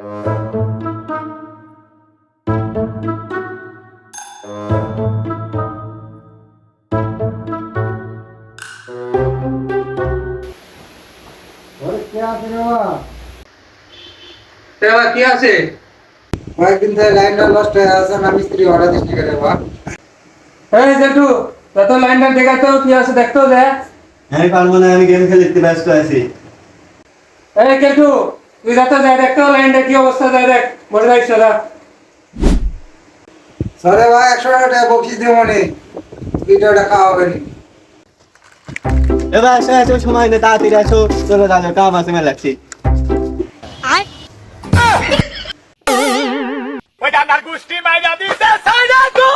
কি আছে কয়েকদিন থেকে লাইনটা নষ্ট হয়ে আছে না, মিস্ত্রি অর্ডার দিচ্ছি করে বা এই জেঠু যত লাইনটা দেখাতো কি আছে দেখতো যে আমি পারবো না, আমি গেম খেলতে ব্যস্ত আছি। এই জেঠু তুই যত যা দেখতো লাইনটা কি অবস্থা যায় দেখ, বড় ভাই সদা সরে ভাই 100 টাকা বকশিস দিও মনে ভিডিওটা খাওয়া হবে নি। এবার আসো সময় নেই, তাড়াতাড়ি আসো, চলে যাও, কাম আছে মেলা লাগছি। ওই ডান্ডার গুষ্টি মাইরা দিতে সাইরা গো